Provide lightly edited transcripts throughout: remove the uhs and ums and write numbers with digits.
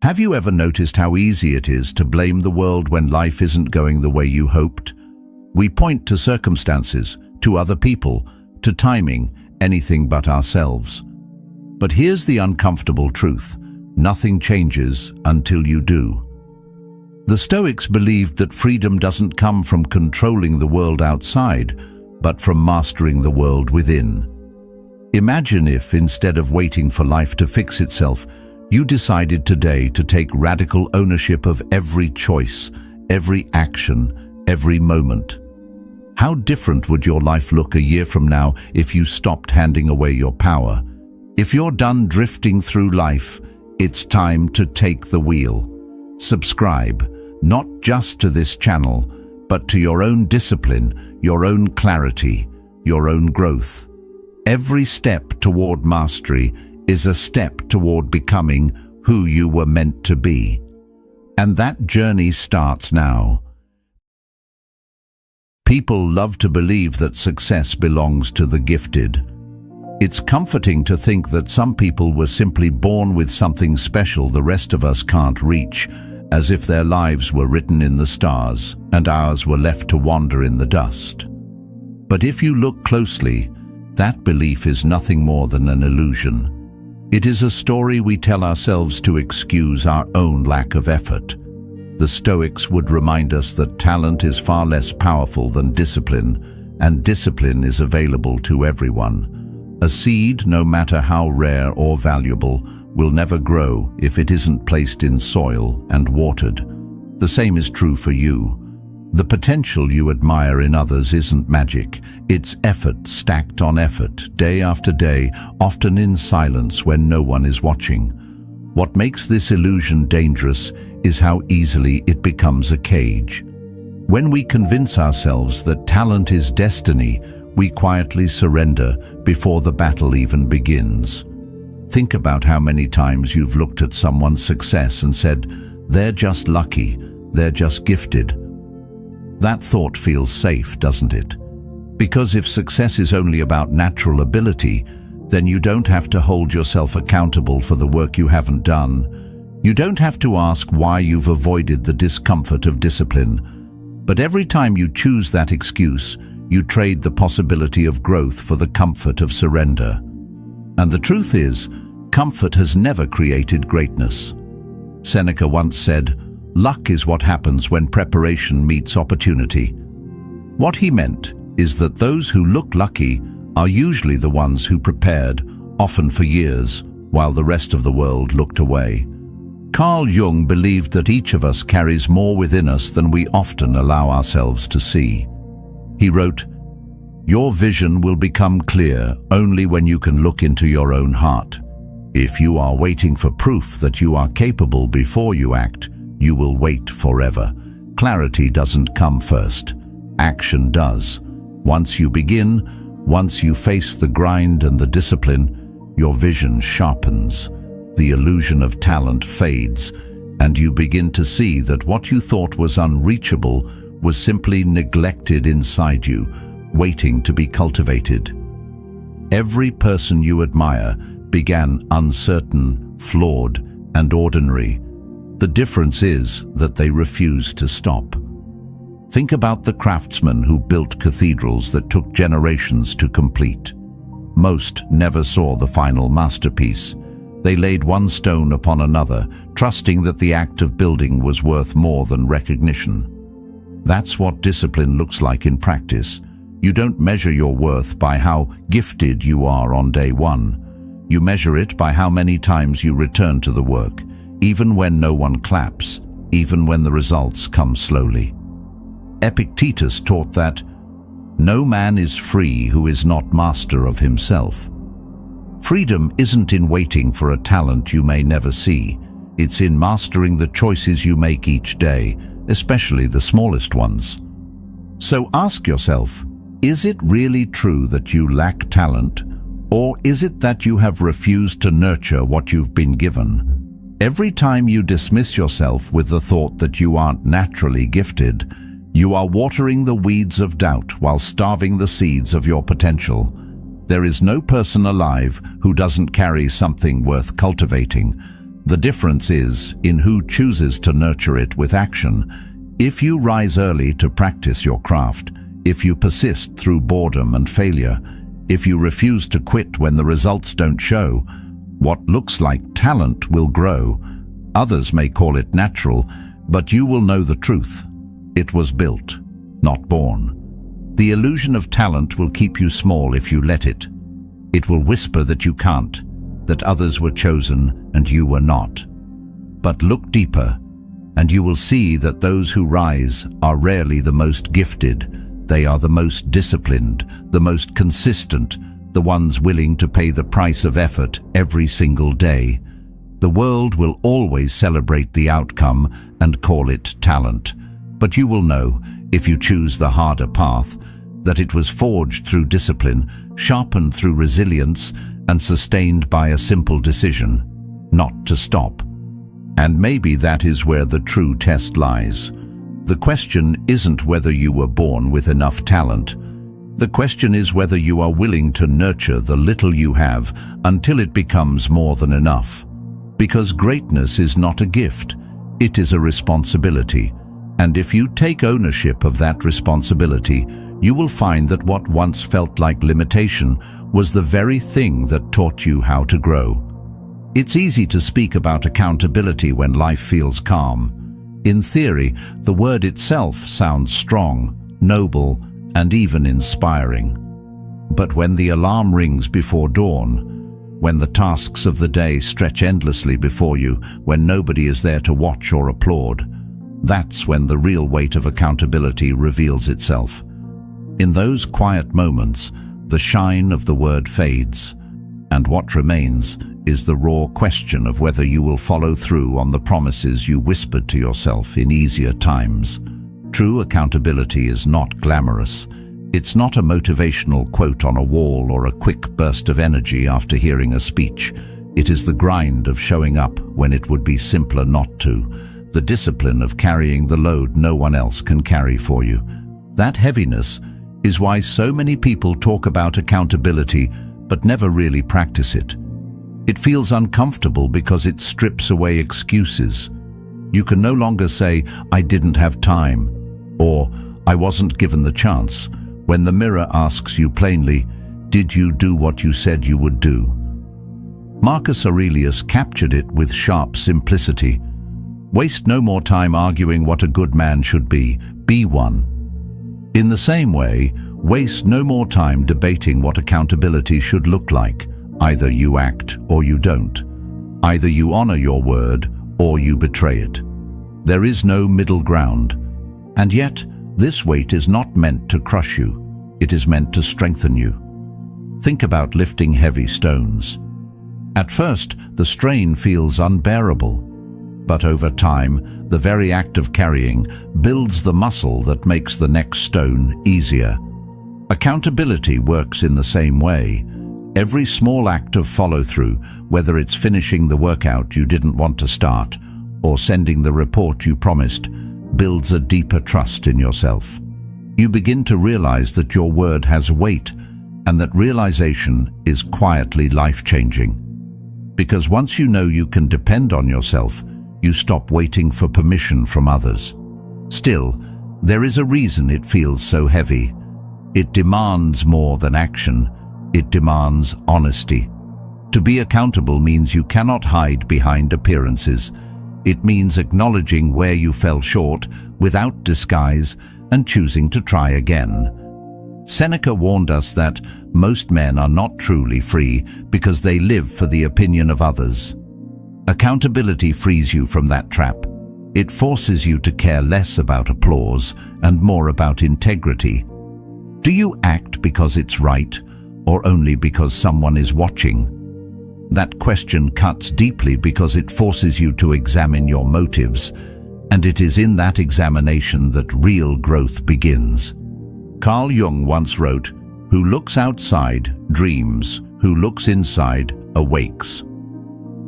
Have you ever noticed how easy it is to blame the world when life isn't going the way you hoped? We point to circumstances, to other people, to timing, anything but ourselves. But here's the uncomfortable truth: nothing changes until you do. The Stoics believed that freedom doesn't come from controlling the world outside, but from mastering the world within. Imagine if, instead of waiting for life to fix itself, you decided today to take radical ownership of every choice, every action, every moment. How different would your life look a year from now if you stopped handing away your power? If you're done drifting through life, it's time to take the wheel. Subscribe, not just to this channel, but to your own discipline, your own clarity, your own growth. Every step toward mastery is a step toward becoming who you were meant to be. And that journey starts now. People love to believe that success belongs to the gifted. It's comforting to think that some people were simply born with something special the rest of us can't reach, as if their lives were written in the stars and ours were left to wander in the dust. But if you look closely, that belief is nothing more than an illusion. It is a story we tell ourselves to excuse our own lack of effort. The Stoics would remind us that talent is far less powerful than discipline, and discipline is available to everyone. A seed, no matter how rare or valuable, will never grow if it isn't placed in soil and watered. The same is true for you. The potential you admire in others isn't magic. It's effort stacked on effort, day after day, often in silence when no one is watching. What makes this illusion dangerous is how easily it becomes a cage. When we convince ourselves that talent is destiny, we quietly surrender before the battle even begins. Think about how many times you've looked at someone's success and said, "They're just lucky, they're just gifted." That thought feels safe, doesn't it? Because if success is only about natural ability, then you don't have to hold yourself accountable for the work you haven't done. You don't have to ask why you've avoided the discomfort of discipline. But every time you choose that excuse, you trade the possibility of growth for the comfort of surrender. And the truth is, comfort has never created greatness. Seneca once said, "Luck is what happens when preparation meets opportunity." What he meant is that those who look lucky are usually the ones who prepared, often for years, while the rest of the world looked away. Carl Jung believed that each of us carries more within us than we often allow ourselves to see. He wrote, "Your vision will become clear only when you can look into your own heart. If you are waiting for proof that you are capable before you act, you will wait forever. Clarity doesn't come first. Action does. Once you begin, once you face the grind and the discipline, your vision sharpens. The illusion of talent fades, and you begin to see that what you thought was unreachable was simply neglected inside you, waiting to be cultivated. Every person you admire began uncertain, flawed, and ordinary. The difference is that they refused to stop. Think about the craftsmen who built cathedrals that took generations to complete. Most never saw the final masterpiece. They laid one stone upon another, trusting that the act of building was worth more than recognition. That's what discipline looks like in practice. You don't measure your worth by how gifted you are on day one. You measure it by how many times you return to the work, even when no one claps, even when the results come slowly. Epictetus taught that no man is free who is not master of himself. Freedom isn't in waiting for a talent you may never see. It's in mastering the choices you make each day, especially the smallest ones. So ask yourself, is it really true that you lack talent? Or is it that you have refused to nurture what you've been given? Every time you dismiss yourself with the thought that you aren't naturally gifted, you are watering the weeds of doubt while starving the seeds of your potential. There is no person alive who doesn't carry something worth cultivating. The difference is in who chooses to nurture it with action. If you rise early to practice your craft, if you persist through boredom and failure, if you refuse to quit when the results don't show, what looks like talent will grow. Others may call it natural, but you will know the truth. It was built, not born. The illusion of talent will keep you small if you let it. It will whisper that you can't, that others were chosen and you were not. But look deeper, and you will see that those who rise are rarely the most gifted. They are the most disciplined, the most consistent, the ones willing to pay the price of effort every single day. The world will always celebrate the outcome and call it talent. But you will know, if you choose the harder path, that it was forged through discipline, sharpened through resilience, and sustained by a simple decision, not to stop. And maybe that is where the true test lies. The question isn't whether you were born with enough talent. The question is whether you are willing to nurture the little you have until it becomes more than enough. Because greatness is not a gift, it is a responsibility. And if you take ownership of that responsibility, you will find that what once felt like limitation was the very thing that taught you how to grow. It's easy to speak about accountability when life feels calm. In theory, the word itself sounds strong, noble, and even inspiring. But when the alarm rings before dawn, when the tasks of the day stretch endlessly before you, when nobody is there to watch or applaud, that's when the real weight of accountability reveals itself. In those quiet moments, the shine of the word fades, and what remains is the raw question of whether you will follow through on the promises you whispered to yourself in easier times. True accountability is not glamorous. It's not a motivational quote on a wall or a quick burst of energy after hearing a speech. It is the grind of showing up when it would be simpler not to, the discipline of carrying the load no one else can carry for you. That heaviness is why so many people talk about accountability but never really practice it. It feels uncomfortable because it strips away excuses. You can no longer say, "I didn't have time," or "I wasn't given the chance," when the mirror asks you plainly, "Did you do what you said you would do?" Marcus Aurelius captured it with sharp simplicity. Waste no more time arguing what a good man should be one. In the same way, waste no more time debating what accountability should look like. Either you act or you don't. Either you honor your word or you betray it. There is no middle ground. And yet, this weight is not meant to crush you. It is meant to strengthen you. Think about lifting heavy stones. At first, the strain feels unbearable. But over time, the very act of carrying builds the muscle that makes the next stone easier. Accountability works in the same way. Every small act of follow-through, whether it's finishing the workout you didn't want to start or sending the report you promised, builds a deeper trust in yourself. You begin to realize that your word has weight and that realization is quietly life-changing. Because once you know you can depend on yourself, you stop waiting for permission from others. Still, there is a reason it feels so heavy. It demands more than action. It demands honesty. To be accountable means you cannot hide behind appearances. It means acknowledging where you fell short without disguise and choosing to try again. Seneca warned us that most men are not truly free because they live for the opinion of others. Accountability frees you from that trap. It forces you to care less about applause and more about integrity. Do you act because it's right, or only because someone is watching? That question cuts deeply because it forces you to examine your motives, and it is in that examination that real growth begins. Carl Jung once wrote, "Who looks outside dreams, who looks inside awakes."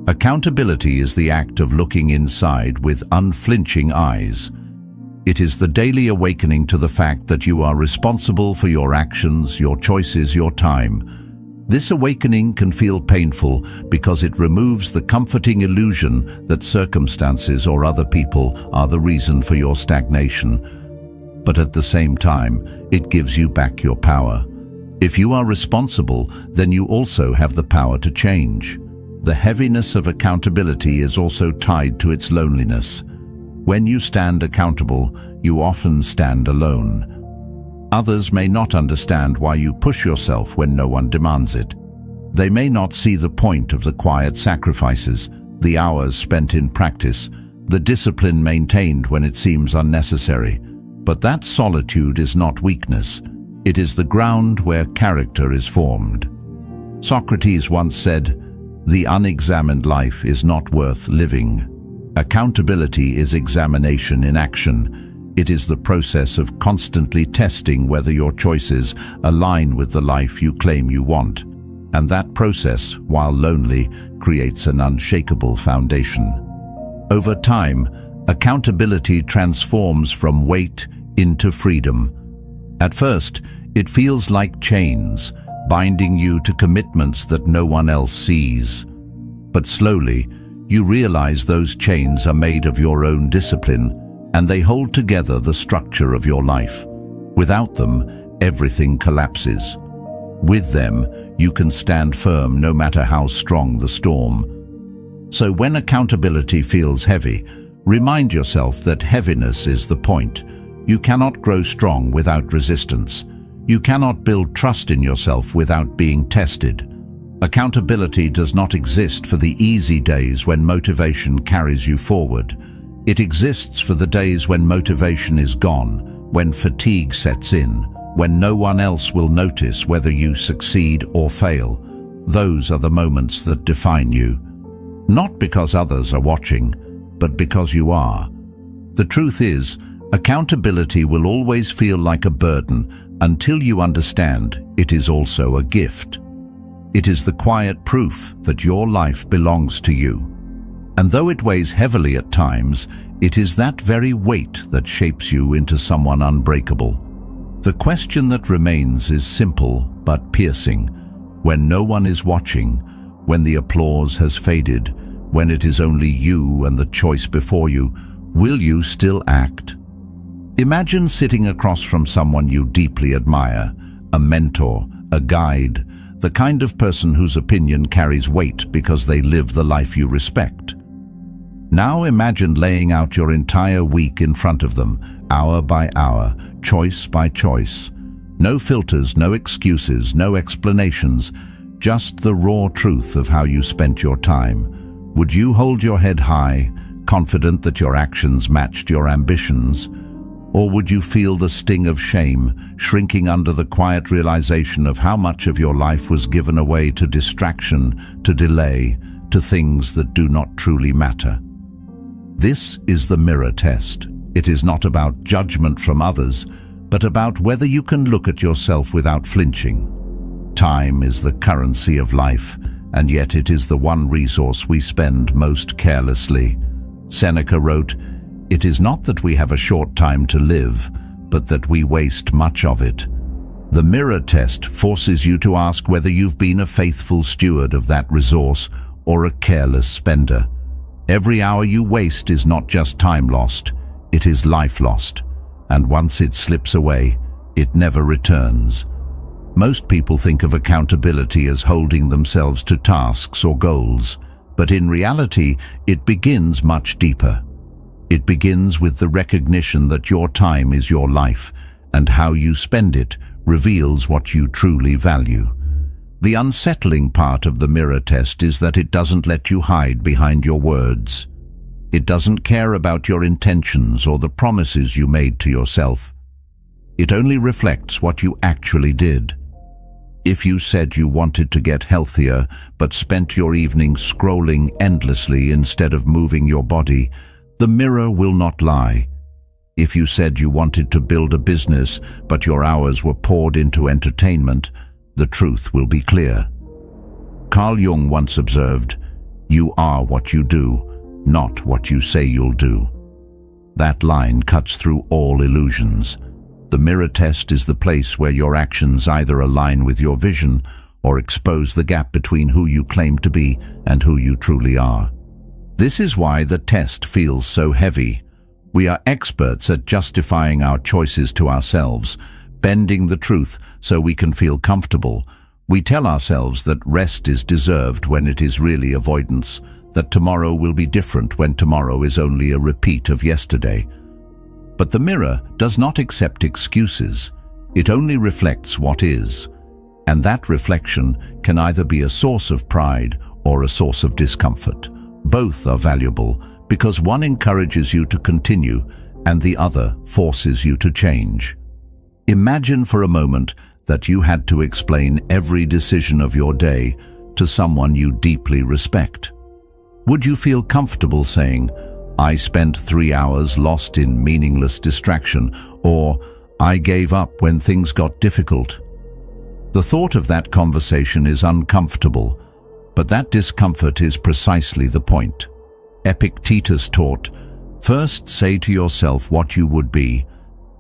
Accountability is the act of looking inside with unflinching eyes. It is the daily awakening to the fact that you are responsible for your actions, your choices, your time. This awakening can feel painful because it removes the comforting illusion that circumstances or other people are the reason for your stagnation. But at the same time, it gives you back your power. If you are responsible, then you also have the power to change. The heaviness of accountability is also tied to its loneliness. When you stand accountable, you often stand alone. Others may not understand why you push yourself when no one demands it. They may not see the point of the quiet sacrifices, the hours spent in practice, the discipline maintained when it seems unnecessary. But that solitude is not weakness. It is the ground where character is formed. Socrates once said, "The unexamined life is not worth living." Accountability is examination in action. It is the process of constantly testing whether your choices align with the life you claim you want. And that process, while lonely, creates an unshakable foundation. Over time, accountability transforms from weight into freedom. At first, it feels like chains, binding you to commitments that no one else sees. But slowly, you realize those chains are made of your own discipline, and they hold together the structure of your life. Without them, everything collapses. With them, you can stand firm no matter how strong the storm. So when accountability feels heavy, remind yourself that heaviness is the point. You cannot grow strong without resistance. You cannot build trust in yourself without being tested. Accountability does not exist for the easy days when motivation carries you forward. It exists for the days when motivation is gone, when fatigue sets in, when no one else will notice whether you succeed or fail. Those are the moments that define you. Not because others are watching, but because you are. The truth is, accountability will always feel like a burden until you understand it is also a gift. It is the quiet proof that your life belongs to you. And though it weighs heavily at times, it is that very weight that shapes you into someone unbreakable. The question that remains is simple but piercing. When no one is watching, when the applause has faded, when it is only you and the choice before you, will you still act? Imagine sitting across from someone you deeply admire, a mentor, a guide, the kind of person whose opinion carries weight because they live the life you respect. Now imagine laying out your entire week in front of them, hour by hour, choice by choice. No filters, no excuses, no explanations, just the raw truth of how you spent your time. Would you hold your head high, confident that your actions matched your ambitions? Or would you feel the sting of shame, shrinking under the quiet realization of how much of your life was given away to distraction, to delay, to things that do not truly matter? This is the mirror test. It is not about judgment from others, but about whether you can look at yourself without flinching. Time is the currency of life, and yet it is the one resource we spend most carelessly. Seneca wrote, "It is not that we have a short time to live, but that we waste much of it." The mirror test forces you to ask whether you've been a faithful steward of that resource or a careless spender. Every hour you waste is not just time lost, it is life lost. And once it slips away, it never returns. Most people think of accountability as holding themselves to tasks or goals, but in reality, it begins much deeper. It begins with the recognition that your time is your life, and how you spend it reveals what you truly value. The unsettling part of the mirror test is that it doesn't let you hide behind your words. It doesn't care about your intentions or the promises you made to yourself. It only reflects what you actually did. If you said you wanted to get healthier but spent your evenings scrolling endlessly instead of moving your body, the mirror will not lie. If you said you wanted to build a business but your hours were poured into entertainment, the truth will be clear. Carl Jung once observed, "You are what you do, not what you say you'll do." That line cuts through all illusions. The mirror test is the place where your actions either align with your vision or expose the gap between who you claim to be and who you truly are. This is why the test feels so heavy. We are experts at justifying our choices to ourselves, bending the truth so we can feel comfortable. We tell ourselves that rest is deserved when it is really avoidance, that tomorrow will be different when tomorrow is only a repeat of yesterday. But the mirror does not accept excuses. It only reflects what is. And that reflection can either be a source of pride or a source of discomfort. Both are valuable because one encourages you to continue and the other forces you to change. Imagine for a moment that you had to explain every decision of your day to someone you deeply respect. Would you feel comfortable saying, "I spent 3 hours lost in meaningless distraction," or "I gave up when things got difficult"? The thought of that conversation is uncomfortable, but that discomfort is precisely the point. Epictetus taught, "First say to yourself what you would be,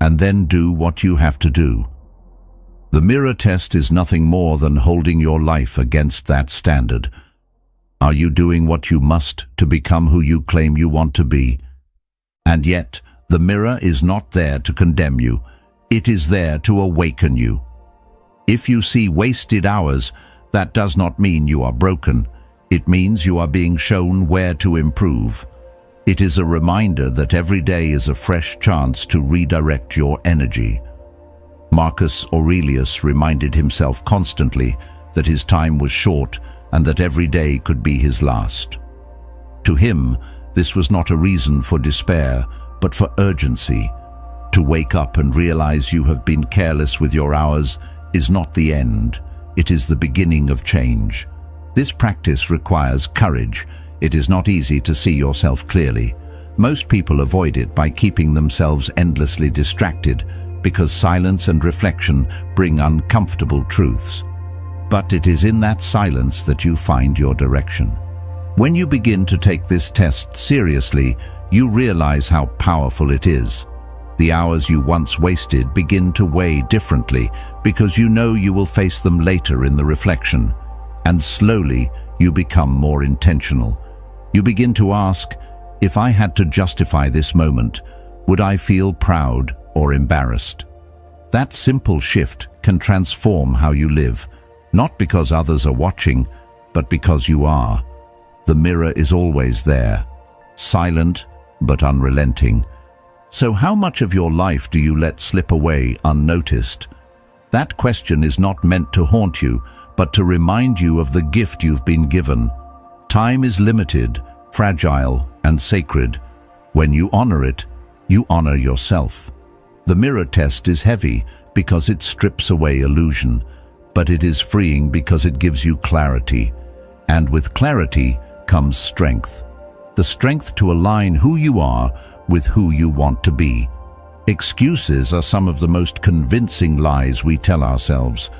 and then do what you have to do." The mirror test is nothing more than holding your life against that standard. Are you doing what you must to become who you claim you want to be? And yet, the mirror is not there to condemn you. It is there to awaken you. If you see wasted hours, that does not mean you are broken. It means you are being shown where to improve. It is a reminder that every day is a fresh chance to redirect your energy. Marcus Aurelius reminded himself constantly that his time was short and that every day could be his last. To him, this was not a reason for despair, but for urgency. To wake up and realize you have been careless with your hours is not the end, it is the beginning of change. This practice requires courage. It is not easy to see yourself clearly. Most people avoid it by keeping themselves endlessly distracted because silence and reflection bring uncomfortable truths. But it is in that silence that you find your direction. When you begin to take this test seriously, you realize how powerful it is. The hours you once wasted begin to weigh differently because you know you will face them later in the reflection. And slowly, you become more intentional. You begin to ask, if I had to justify this moment, would I feel proud or embarrassed? That simple shift can transform how you live, not because others are watching, but because you are. The mirror is always there, silent but unrelenting. So how much of your life do you let slip away unnoticed? That question is not meant to haunt you, but to remind you of the gift you've been given. Time is limited, fragile, and sacred. When you honor it, you honor yourself. The mirror test is heavy because it strips away illusion, but it is freeing because it gives you clarity. And with clarity comes strength. The strength to align who you are with who you want to be. Excuses are some of the most convincing lies we tell ourselves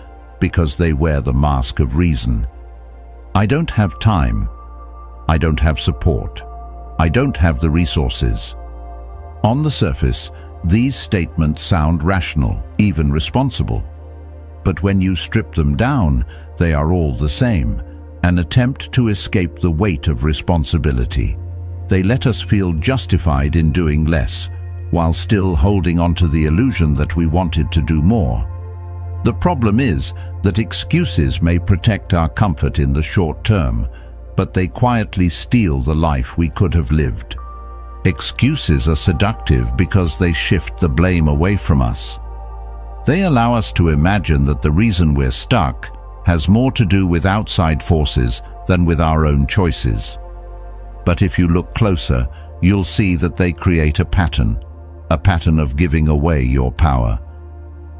because they wear the mask of reason. I don't have time. I don't have support. I don't have the resources. On the surface, these statements sound rational, even responsible. But when you strip them down, they are all the same, an attempt to escape the weight of responsibility. They let us feel justified in doing less, while still holding on to the illusion that we wanted to do more. The problem is that excuses may protect our comfort in the short term, but they quietly steal the life we could have lived. Excuses are seductive because they shift the blame away from us. They allow us to imagine that the reason we're stuck has more to do with outside forces than with our own choices. But if you look closer, you'll see that they create a pattern of giving away your power.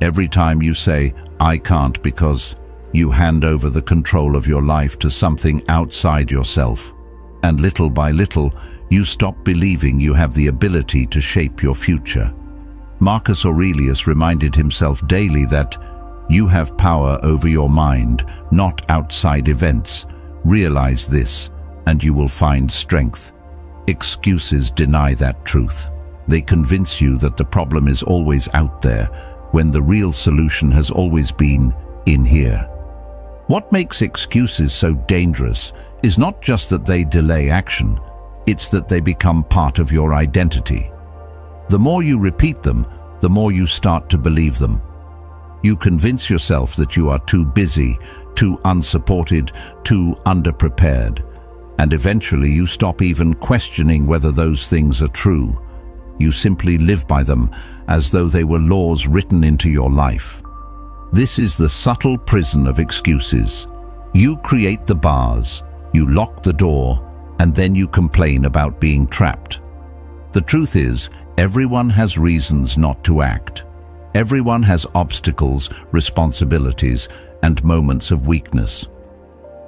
Every time you say, "I can't because," you hand over the control of your life to something outside yourself. And little by little, you stop believing you have the ability to shape your future. Marcus Aurelius reminded himself daily that you have power over your mind, not outside events. Realize this, and you will find strength. Excuses deny that truth. They convince you that the problem is always out there, when the real solution has always been in here. What makes excuses so dangerous is not just that they delay action, it's that they become part of your identity. The more you repeat them, the more you start to believe them. You convince yourself that you are too busy, too unsupported, too underprepared, and eventually you stop even questioning whether those things are true. You simply live by them as though they were laws written into your life. This is the subtle prison of excuses. You create the bars, you lock the door, and then you complain about being trapped. The truth is, everyone has reasons not to act. Everyone has obstacles, responsibilities, and moments of weakness.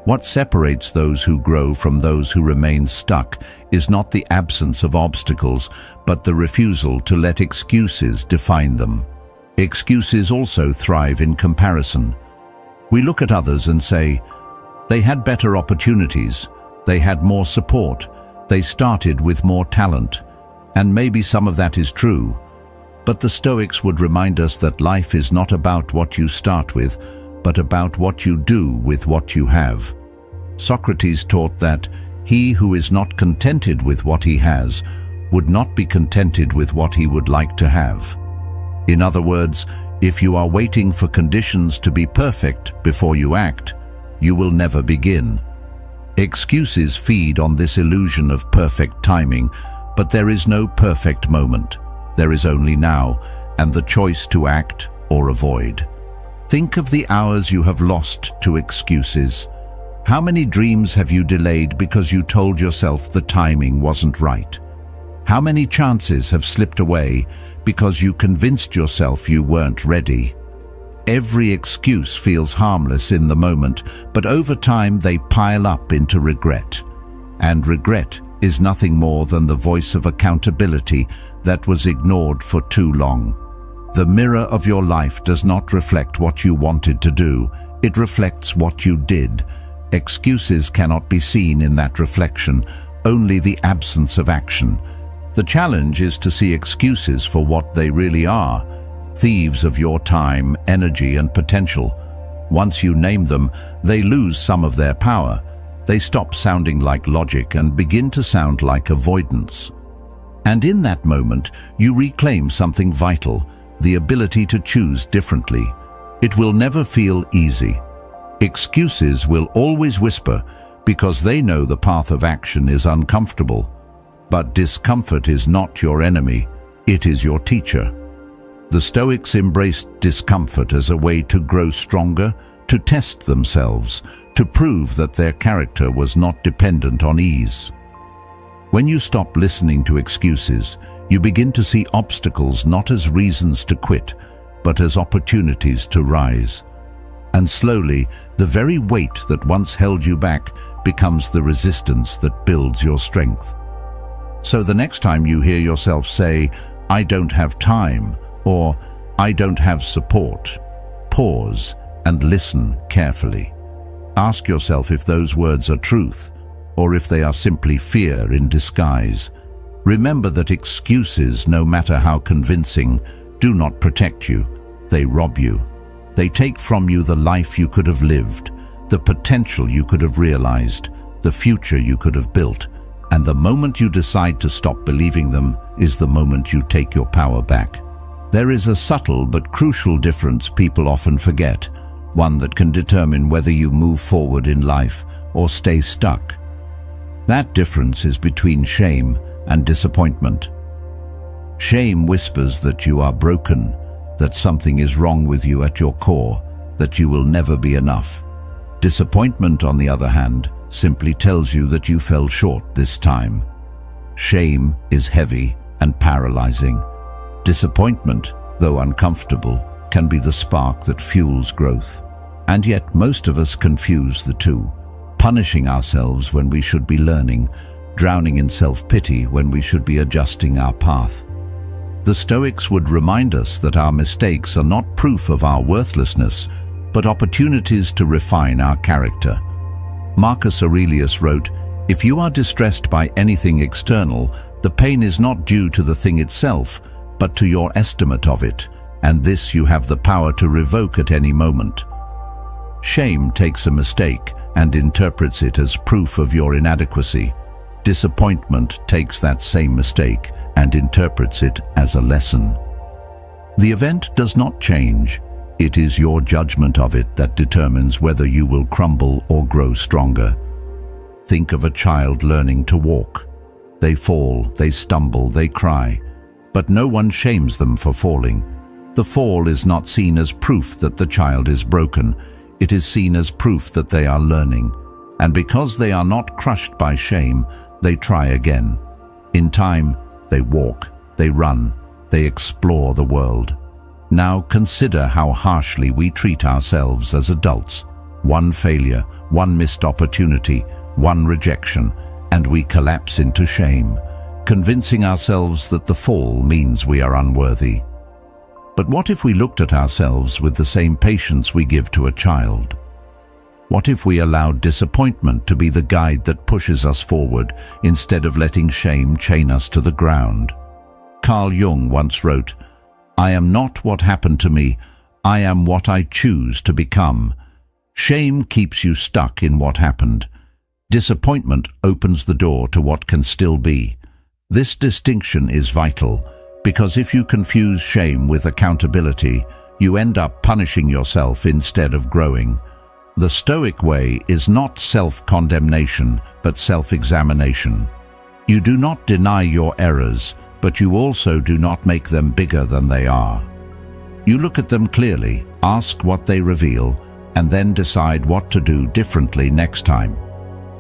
What separates those who grow from those who remain stuck is not the absence of obstacles, but the refusal to let excuses define them. Excuses also thrive in comparison. We look at others and say, they had better opportunities, they had more support, they started with more talent, and maybe some of that is true. But the Stoics would remind us that life is not about what you start with, but about what you do with what you have. Socrates taught that he who is not contented with what he has would not be contented with what he would like to have. In other words, if you are waiting for conditions to be perfect before you act, you will never begin. Excuses feed on this illusion of perfect timing, but there is no perfect moment. There is only now, and the choice to act or avoid. Think of the hours you have lost to excuses. How many dreams have you delayed because you told yourself the timing wasn't right? How many chances have slipped away because you convinced yourself you weren't ready? Every excuse feels harmless in the moment, but over time they pile up into regret. And regret is nothing more than the voice of accountability that was ignored for too long. The mirror of your life does not reflect what you wanted to do, it reflects what you did. Excuses cannot be seen in that reflection, only the absence of action. The challenge is to see excuses for what they really are, thieves of your time, energy, and potential. Once you name them, they lose some of their power. They stop sounding like logic and begin to sound like avoidance. And in that moment, you reclaim something vital, the ability to choose differently. It will never feel easy. Excuses will always whisper because they know the path of action is uncomfortable. But discomfort is not your enemy, it is your teacher. The Stoics embraced discomfort as a way to grow stronger, to test themselves, to prove that their character was not dependent on ease. When you stop listening to excuses, you begin to see obstacles not as reasons to quit, but as opportunities to rise. And slowly, the very weight that once held you back becomes the resistance that builds your strength. So the next time you hear yourself say, "I don't have time," or "I don't have support," pause and listen carefully. Ask yourself if those words are truth, or if they are simply fear in disguise. Remember that excuses, no matter how convincing, do not protect you, they rob you. They take from you the life you could have lived, the potential you could have realized, the future you could have built, and the moment you decide to stop believing them is the moment you take your power back. There is a subtle but crucial difference people often forget, one that can determine whether you move forward in life or stay stuck. That difference is between shame and disappointment. Shame whispers that you are broken, that something is wrong with you at your core, that you will never be enough. Disappointment, on the other hand, simply tells you that you fell short this time. Shame is heavy and paralyzing. Disappointment, though uncomfortable, can be the spark that fuels growth. And yet most of us confuse the two, punishing ourselves when we should be learning, drowning in self-pity when we should be adjusting our path. The Stoics would remind us that our mistakes are not proof of our worthlessness, but opportunities to refine our character. Marcus Aurelius wrote, "If you are distressed by anything external, the pain is not due to the thing itself, but to your estimate of it, and this you have the power to revoke at any moment." Shame takes a mistake and interprets it as proof of your inadequacy. Disappointment takes that same mistake and interprets it as a lesson. The event does not change. It is your judgment of it that determines whether you will crumble or grow stronger. Think of a child learning to walk. They fall, they stumble, they cry, but no one shames them for falling. The fall is not seen as proof that the child is broken. It is seen as proof that they are learning. And because they are not crushed by shame, they try again. In time, they walk, they run, they explore the world. Now consider how harshly we treat ourselves as adults. One failure, one missed opportunity, one rejection, and we collapse into shame, convincing ourselves that the fall means we are unworthy. But what if we looked at ourselves with the same patience we give to a child? What if we allowed disappointment to be the guide that pushes us forward instead of letting shame chain us to the ground? Carl Jung once wrote, "I am not what happened to me, I am what I choose to become." Shame keeps you stuck in what happened. Disappointment opens the door to what can still be. This distinction is vital, because if you confuse shame with accountability, you end up punishing yourself instead of growing. The Stoic way is not self-condemnation, but self-examination. You do not deny your errors, but you also do not make them bigger than they are. You look at them clearly, ask what they reveal, and then decide what to do differently next time.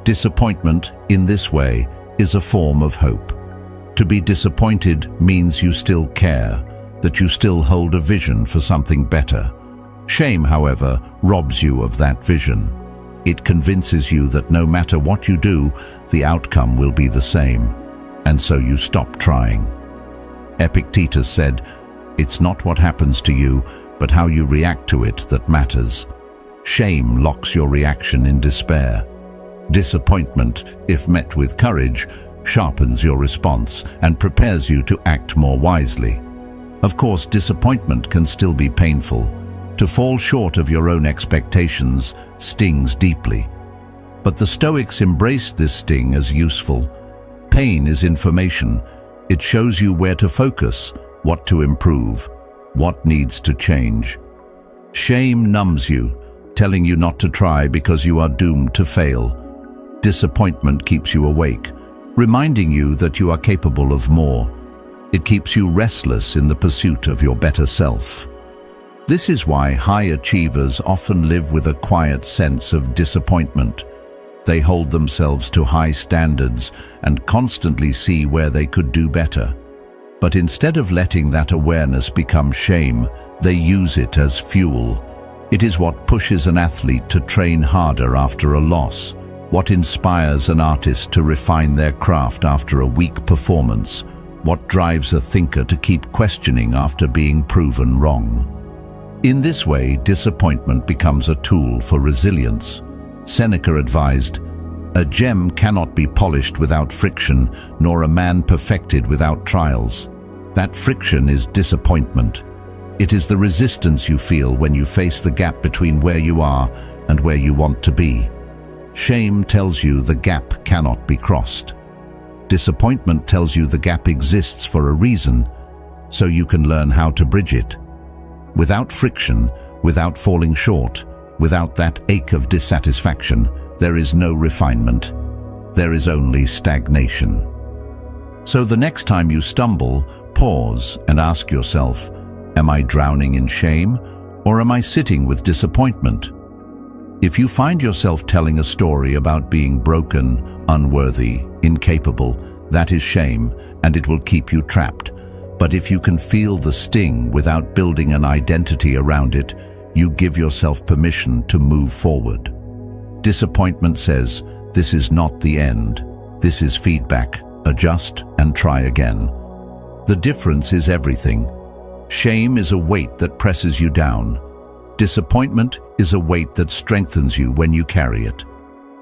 Disappointment, in this way, is a form of hope. To be disappointed means you still care, that you still hold a vision for something better. Shame, however, robs you of that vision. It convinces you that no matter what you do, the outcome will be the same, and so you stop trying. Epictetus said, "It's not what happens to you, but how you react to it that matters." Shame locks your reaction in despair. Disappointment, if met with courage, sharpens your response and prepares you to act more wisely. Of course, disappointment can still be painful. To fall short of your own expectations stings deeply. But the Stoics embraced this sting as useful. Pain is information. It shows you where to focus, what to improve, what needs to change. Shame numbs you, telling you not to try because you are doomed to fail. Disappointment keeps you awake, reminding you that you are capable of more. It keeps you restless in the pursuit of your better self. This is why high achievers often live with a quiet sense of disappointment. They hold themselves to high standards and constantly see where they could do better. But instead of letting that awareness become shame, they use it as fuel. It is what pushes an athlete to train harder after a loss, what inspires an artist to refine their craft after a weak performance, what drives a thinker to keep questioning after being proven wrong. In this way, disappointment becomes a tool for resilience. Seneca advised, "A gem cannot be polished without friction, nor a man perfected without trials." That friction is disappointment. It is the resistance you feel when you face the gap between where you are and where you want to be. Shame tells you the gap cannot be crossed. Disappointment tells you the gap exists for a reason, so you can learn how to bridge it. Without friction, without falling short, without that ache of dissatisfaction, there is no refinement. There is only stagnation. So the next time you stumble, pause and ask yourself, am I drowning in shame, or am I sitting with disappointment? If you find yourself telling a story about being broken, unworthy, incapable, that is shame, and it will keep you trapped. But if you can feel the sting without building an identity around it, you give yourself permission to move forward. Disappointment says, this is not the end. This is feedback. Adjust and try again. The difference is everything. Shame is a weight that presses you down. Disappointment is a weight that strengthens you when you carry it.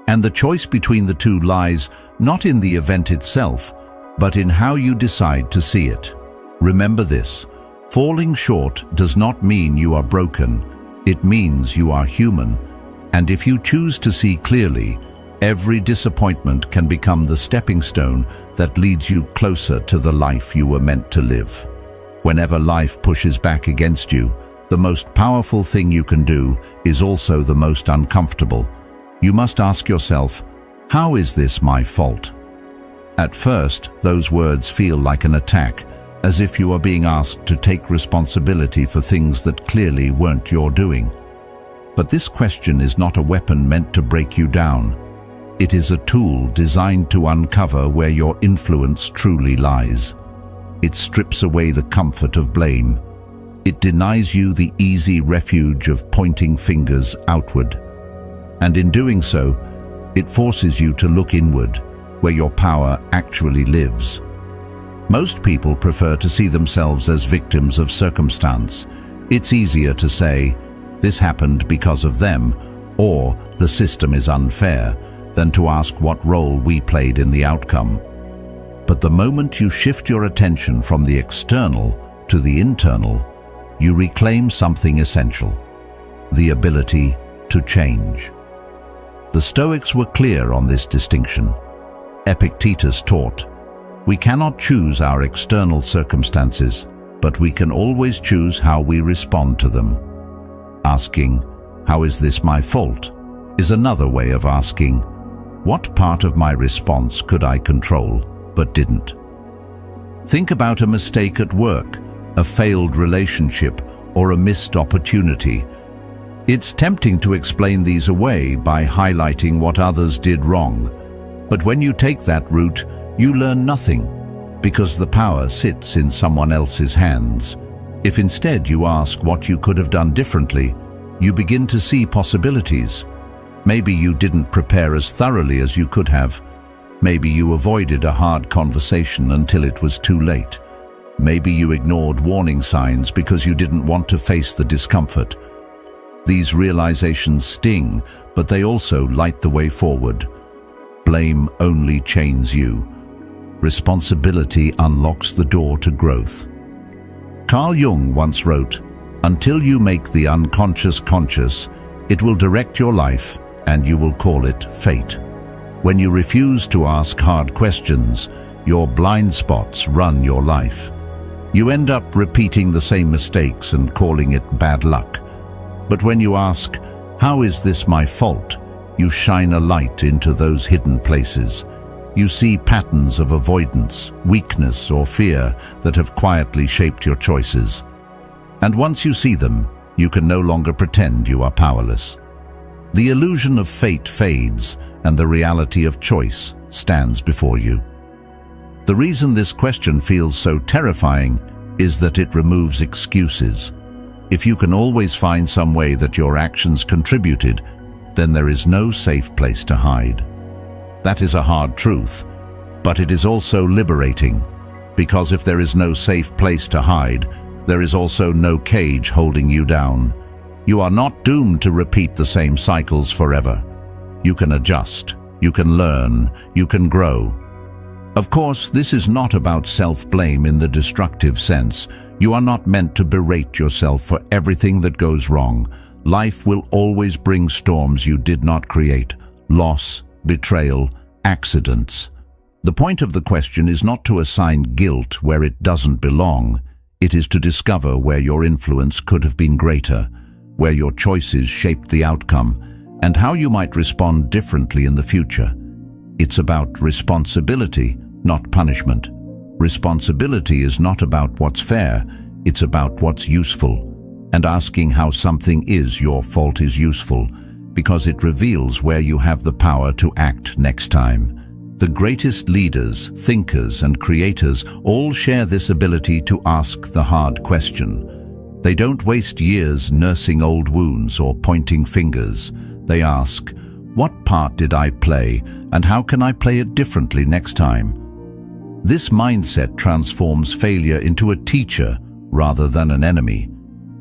And the choice between the two lies not in the event itself, but in how you decide to see it. Remember this, falling short does not mean you are broken. It means you are human, And if you choose to see clearly, every disappointment can become the stepping stone that leads you closer to the life you were meant to live. Whenever life pushes back against you, the most powerful thing you can do is also the most uncomfortable. You must ask yourself, how is this my fault? At first, those words feel like an attack, as if you are being asked to take responsibility for things that clearly weren't your doing. But this question is not a weapon meant to break you down. It is a tool designed to uncover where your influence truly lies. It strips away the comfort of blame. It denies you the easy refuge of pointing fingers outward. And in doing so, it forces you to look inward, where your power actually lives. Most people prefer to see themselves as victims of circumstance. It's easier to say, "This happened because of them," or "The system is unfair," than to ask what role we played in the outcome. But the moment you shift your attention from the external to the internal, you reclaim something essential: the ability to change. The Stoics were clear on this distinction. Epictetus taught, "We cannot choose our external circumstances, but we can always choose how we respond to them." Asking, "How is this my fault?" is another way of asking, "What part of my response could I control, but didn't?" Think about a mistake at work, a failed relationship, or a missed opportunity. It's tempting to explain these away by highlighting what others did wrong. But when you take that route, you learn nothing, because the power sits in someone else's hands. If instead you ask what you could have done differently, you begin to see possibilities. Maybe you didn't prepare as thoroughly as you could have. Maybe you avoided a hard conversation until it was too late. Maybe you ignored warning signs because you didn't want to face the discomfort. These realizations sting, but they also light the way forward. Blame only chains you. Responsibility unlocks the door to growth. Carl Jung once wrote, "Until you make the unconscious conscious, it will direct your life, and you will call it fate." When you refuse to ask hard questions, your blind spots run your life. You end up repeating the same mistakes and calling it bad luck. But when you ask, "How is this my fault?" you shine a light into those hidden places. You see patterns of avoidance, weakness, or fear that have quietly shaped your choices. And once you see them, you can no longer pretend you are powerless. The illusion of fate fades, and the reality of choice stands before you. The reason this question feels so terrifying is that it removes excuses. If you can always find some way that your actions contributed, then there is no safe place to hide. That is a hard truth, but it is also liberating, because if there is no safe place to hide, there is also no cage holding you down. You are not doomed to repeat the same cycles forever. You can adjust, you can learn, you can grow. Of course, this is not about self-blame in the destructive sense. You are not meant to berate yourself for everything that goes wrong. Life will always bring storms you did not create: loss, betrayal, accidents. The point of the question is not to assign guilt where it doesn't belong. It is to discover where your influence could have been greater, where your choices shaped the outcome, and how you might respond differently in the future. It's about responsibility, not punishment. Responsibility is not about what's fair, it's about what's useful. And asking how something is your fault is useful, because it reveals where you have the power to act next time. The greatest leaders, thinkers, and creators all share this ability to ask the hard question. They don't waste years nursing old wounds or pointing fingers. They ask, "What part did I play, and how can I play it differently next time?" This mindset transforms failure into a teacher rather than an enemy.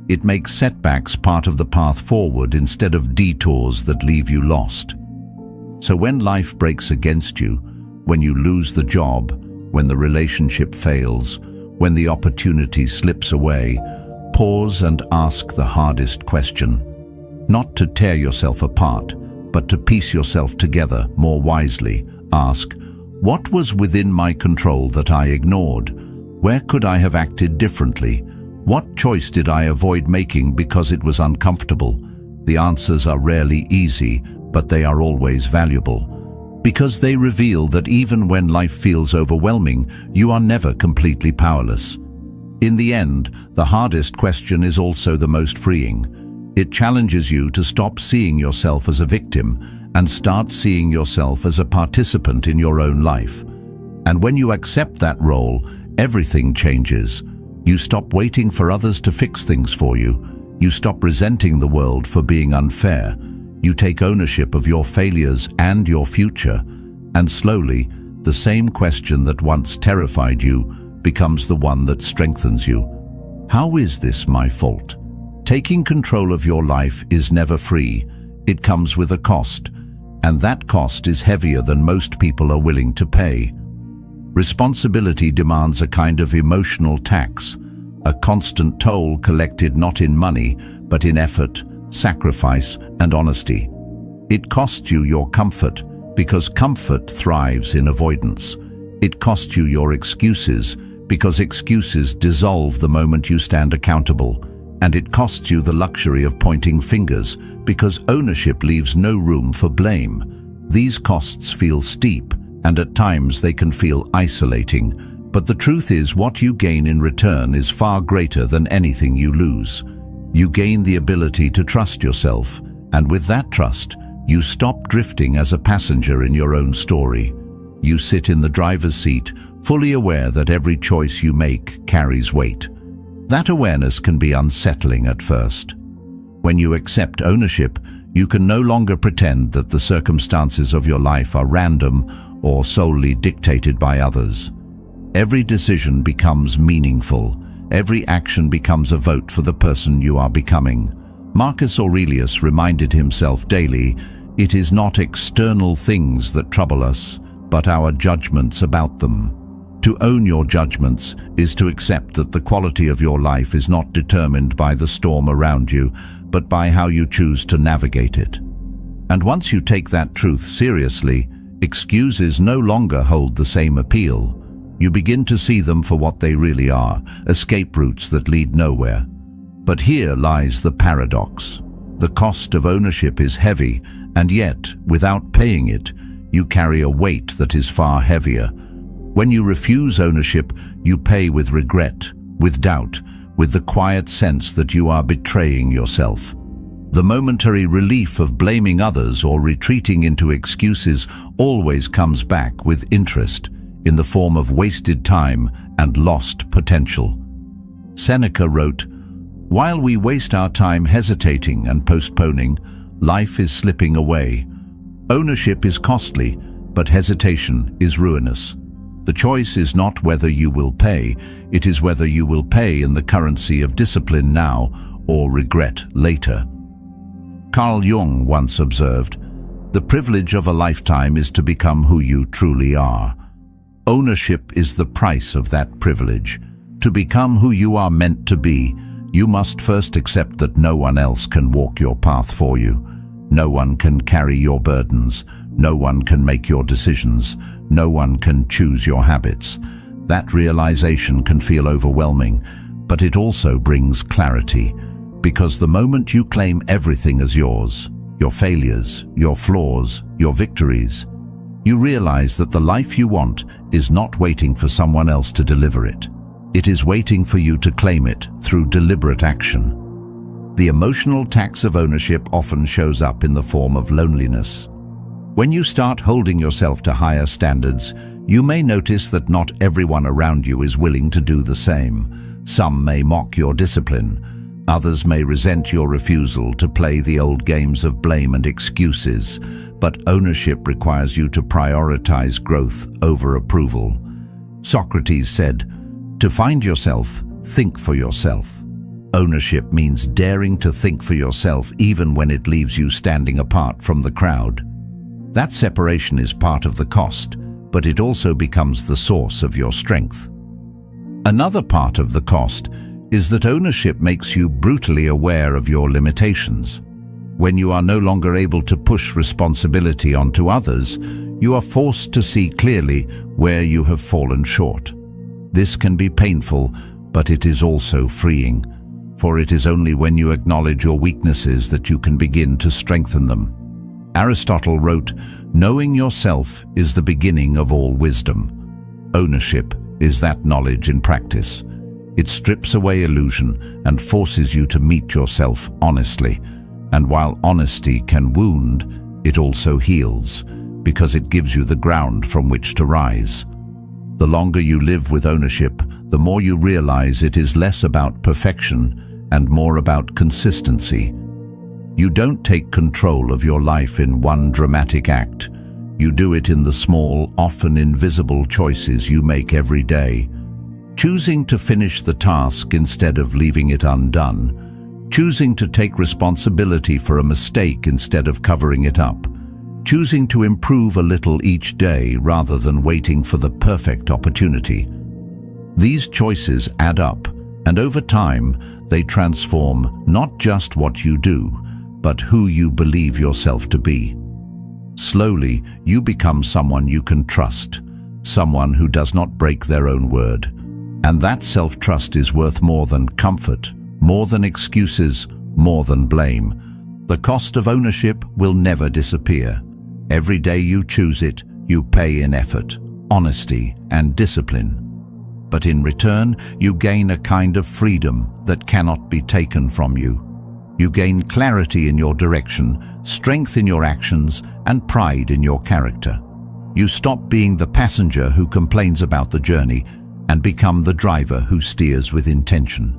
It makes setbacks part of the path forward instead of detours that leave you lost. So when life breaks against you, when you lose the job, when the relationship fails, when the opportunity slips away, pause and ask the hardest question. Not to tear yourself apart, but to piece yourself together more wisely. Ask, what was within my control that I ignored? Where could I have acted differently? What choice did I avoid making because it was uncomfortable? The answers are rarely easy, but they are always valuable, because they reveal that even when life feels overwhelming, you are never completely powerless. In the end, the hardest question is also the most freeing. It challenges you to stop seeing yourself as a victim and start seeing yourself as a participant in your own life. And when you accept that role, everything changes. You stop waiting for others to fix things for you. You stop resenting the world for being unfair. You take ownership of your failures and your future. And slowly, the same question that once terrified you becomes the one that strengthens you. How is this my fault? Taking control of your life is never free. It comes with a cost, and that cost is heavier than most people are willing to pay. Responsibility demands a kind of emotional tax, a constant toll collected not in money, but in effort, sacrifice, and honesty. It costs you your comfort, because comfort thrives in avoidance. It costs you your excuses, because excuses dissolve the moment you stand accountable. And it costs you the luxury of pointing fingers, because ownership leaves no room for blame. These costs feel steep, and at times they can feel isolating. But the truth is, what you gain in return is far greater than anything you lose. You gain the ability to trust yourself, and with that trust, you stop drifting as a passenger in your own story. You sit in the driver's seat, fully aware that every choice you make carries weight. That awareness can be unsettling at first. When you accept ownership, you can no longer pretend that the circumstances of your life are random or solely dictated by others. Every decision becomes meaningful. Every action becomes a vote for the person you are becoming. Marcus Aurelius reminded himself daily, "It is not external things that trouble us, but our judgments about them." To own your judgments is to accept that the quality of your life is not determined by the storm around you, but by how you choose to navigate it. And once you take that truth seriously, excuses no longer hold the same appeal. You begin to see them for what they really are, escape routes that lead nowhere. But here lies the paradox. The cost of ownership is heavy, and yet, without paying it, you carry a weight that is far heavier. When you refuse ownership, you pay with regret, with doubt, with the quiet sense that you are betraying yourself. The momentary relief of blaming others or retreating into excuses always comes back with interest, in the form of wasted time and lost potential. Seneca wrote, "While we waste our time hesitating and postponing, life is slipping away. Ownership is costly, but hesitation is ruinous. The choice is not whether you will pay, it is whether you will pay in the currency of discipline now or regret later." Carl Jung once observed, "The privilege of a lifetime is to become who you truly are." Ownership is the price of that privilege. To become who you are meant to be, you must first accept that no one else can walk your path for you. No one can carry your burdens. No one can make your decisions. No one can choose your habits. That realization can feel overwhelming, but it also brings clarity, because the moment you claim everything as yours, your failures, your flaws, your victories, you realize that the life you want is not waiting for someone else to deliver it. It is waiting for you to claim it through deliberate action. The emotional tax of ownership often shows up in the form of loneliness. When you start holding yourself to higher standards, you may notice that not everyone around you is willing to do the same. Some may mock your discipline. Others may resent your refusal to play the old games of blame and excuses. But ownership requires you to prioritize growth over approval. Socrates said, "To find yourself, think for yourself." Ownership means daring to think for yourself even when it leaves you standing apart from the crowd. That separation is part of the cost, but it also becomes the source of your strength. Another part of the cost is that ownership makes you brutally aware of your limitations. When you are no longer able to push responsibility onto others, you are forced to see clearly where you have fallen short. This can be painful, but it is also freeing, for it is only when you acknowledge your weaknesses that you can begin to strengthen them. Aristotle wrote, "Knowing yourself is the beginning of all wisdom." Ownership is that knowledge in practice. It strips away illusion and forces you to meet yourself honestly. And while honesty can wound, it also heals, because it gives you the ground from which to rise. The longer you live with ownership, the more you realize it is less about perfection and more about consistency. You don't take control of your life in one dramatic act. You do it in the small, often invisible choices you make every day. Choosing to finish the task instead of leaving it undone. Choosing to take responsibility for a mistake instead of covering it up. Choosing to improve a little each day rather than waiting for the perfect opportunity. These choices add up, and over time, they transform not just what you do, but who you believe yourself to be. Slowly, you become someone you can trust, someone who does not break their own word. And that self-trust is worth more than comfort, more than excuses, more than blame. The cost of ownership will never disappear. Every day you choose it, you pay in effort, honesty, and discipline. But in return, you gain a kind of freedom that cannot be taken from you. You gain clarity in your direction, strength in your actions, and pride in your character. You stop being the passenger who complains about the journey and become the driver who steers with intention.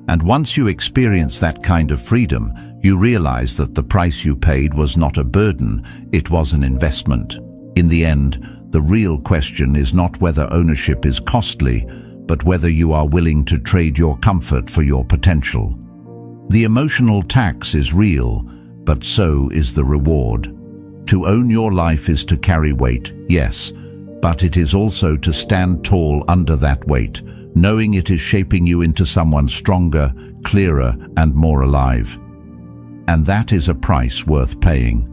And once you experience that kind of freedom, you realize that the price you paid was not a burden, it was an investment. In the end, the real question is not whether ownership is costly, but whether you are willing to trade your comfort for your potential. The emotional tax is real, but so is the reward. To own your life is to carry weight, yes, but it is also to stand tall under that weight, knowing it is shaping you into someone stronger, clearer, and more alive. And that is a price worth paying.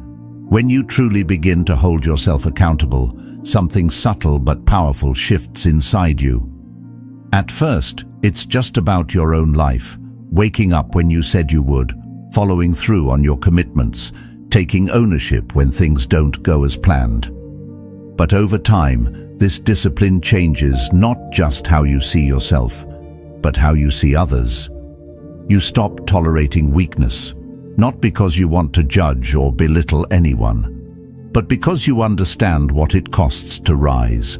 When you truly begin to hold yourself accountable, something subtle but powerful shifts inside you. At first, it's just about your own life, waking up when you said you would, following through on your commitments, taking ownership when things don't go as planned. But over time, this discipline changes not just how you see yourself, but how you see others. You stop tolerating weakness, not because you want to judge or belittle anyone, but because you understand what it costs to rise.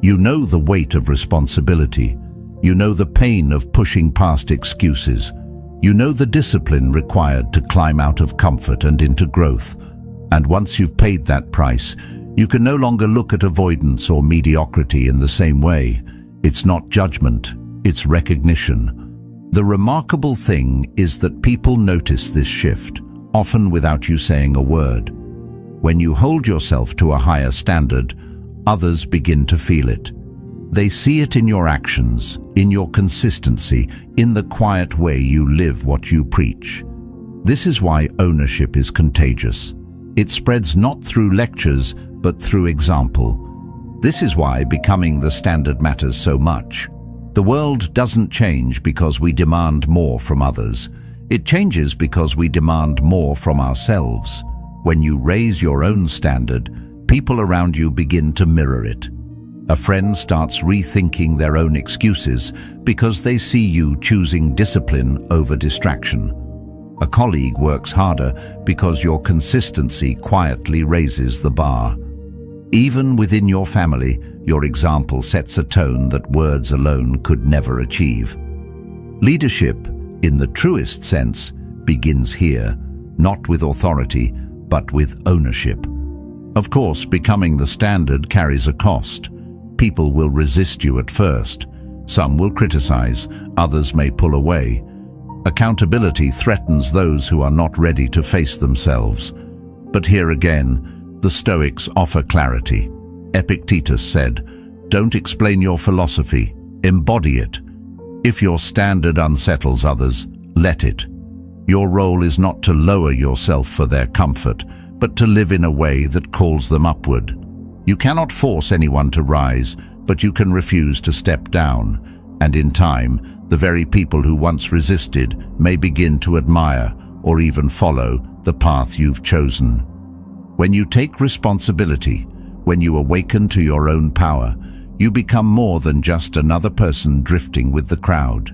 You know the weight of responsibility. You know the pain of pushing past excuses. You know the discipline required to climb out of comfort and into growth. And once you've paid that price, you can no longer look at avoidance or mediocrity in the same way. It's not judgment, it's recognition. The remarkable thing is that people notice this shift, often without you saying a word. When you hold yourself to a higher standard, others begin to feel it. They see it in your actions, in your consistency, in the quiet way you live what you preach. This is why ownership is contagious. It spreads not through lectures, but through example. This is why becoming the standard matters so much. The world doesn't change because we demand more from others. It changes because we demand more from ourselves. When you raise your own standard, people around you begin to mirror it. A friend starts rethinking their own excuses because they see you choosing discipline over distraction. A colleague works harder because your consistency quietly raises the bar. Even within your family, your example sets a tone that words alone could never achieve. Leadership, in the truest sense, begins here, not with authority, but with ownership. Of course, becoming the standard carries a cost. People will resist you at first. Some will criticize, others may pull away. Accountability threatens those who are not ready to face themselves. But here again, the Stoics offer clarity. Epictetus said, "Don't explain your philosophy, embody it. If your standard unsettles others, let it. Your role is not to lower yourself for their comfort, but to live in a way that calls them upward. You cannot force anyone to rise, but you can refuse to step down, and in time, the very people who once resisted may begin to admire or even follow the path you've chosen. When you take responsibility, when you awaken to your own power, you become more than just another person drifting with the crowd.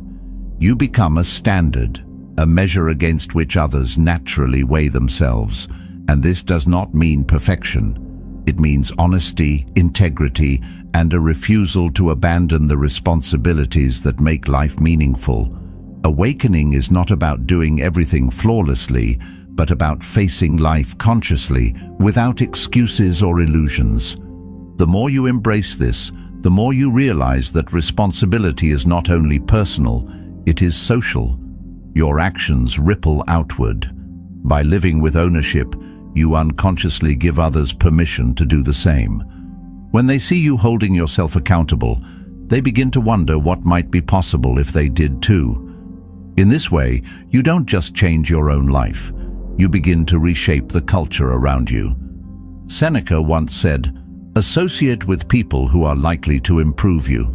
You become a standard, a measure against which others naturally weigh themselves, and this does not mean perfection. It means honesty, integrity, and a refusal to abandon the responsibilities that make life meaningful. Awakening is not about doing everything flawlessly, but about facing life consciously, without excuses or illusions. The more you embrace this, the more you realize that responsibility is not only personal, it is social. Your actions ripple outward. By living with ownership, you unconsciously give others permission to do the same. When they see you holding yourself accountable, they begin to wonder what might be possible if they did too. In this way, you don't just change your own life, you begin to reshape the culture around you. Seneca once said, "Associate with people who are likely to improve you."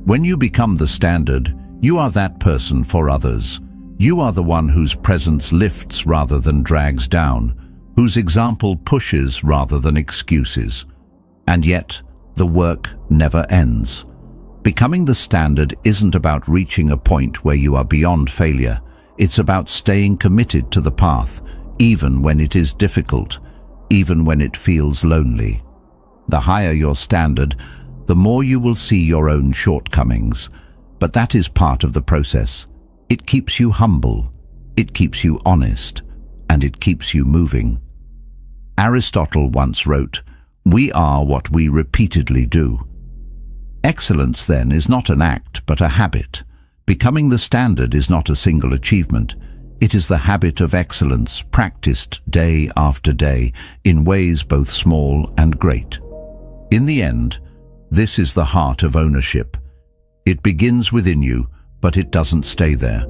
When you become the standard, you are that person for others. You are the one whose presence lifts rather than drags down, whose example pushes rather than excuses. And yet, the work never ends. Becoming the standard isn't about reaching a point where you are beyond failure. It's about staying committed to the path, even when it is difficult, even when it feels lonely. The higher your standard, the more you will see your own shortcomings. But that is part of the process. It keeps you humble, it keeps you honest, and it keeps you moving. Aristotle once wrote, "We are what we repeatedly do." Excellence, then, is not an act, but a habit. Becoming the standard is not a single achievement. It is the habit of excellence practiced day after day in ways both small and great. In the end, this is the heart of ownership. It begins within you, but it doesn't stay there.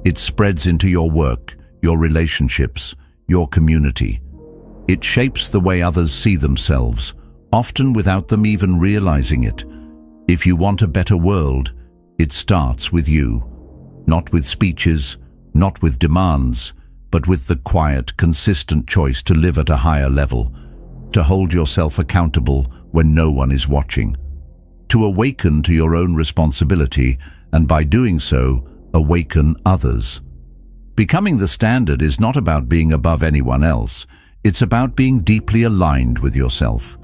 It spreads into your work, your relationships, your community. It shapes the way others see themselves, often without them even realizing it. If you want a better world, it starts with you. Not with speeches, not with demands, but with the quiet, consistent choice to live at a higher level, to hold yourself accountable when no one is watching, to awaken to your own responsibility, and by doing so, awaken others. Becoming the standard is not about being above anyone else. It's about being deeply aligned with yourself.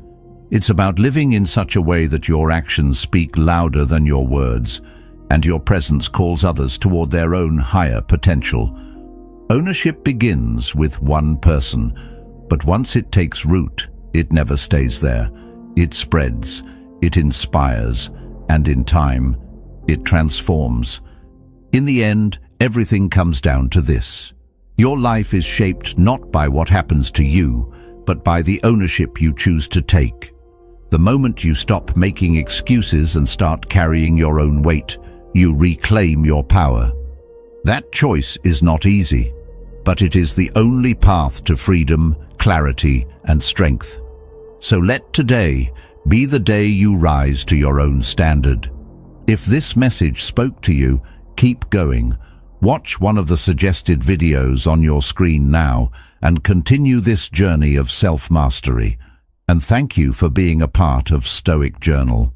It's about living in such a way that your actions speak louder than your words, and your presence calls others toward their own higher potential. Ownership begins with one person, but once it takes root, it never stays there. It spreads, it inspires, and in time, it transforms. In the end, everything comes down to this. Your life is shaped not by what happens to you, but by the ownership you choose to take. The moment you stop making excuses and start carrying your own weight, you reclaim your power. That choice is not easy, but it is the only path to freedom, clarity, and strength. So let today be the day you rise to your own standard. If this message spoke to you, keep going. Watch one of the suggested videos on your screen now and continue this journey of self-mastery. And thank you for being a part of Stoic Journal.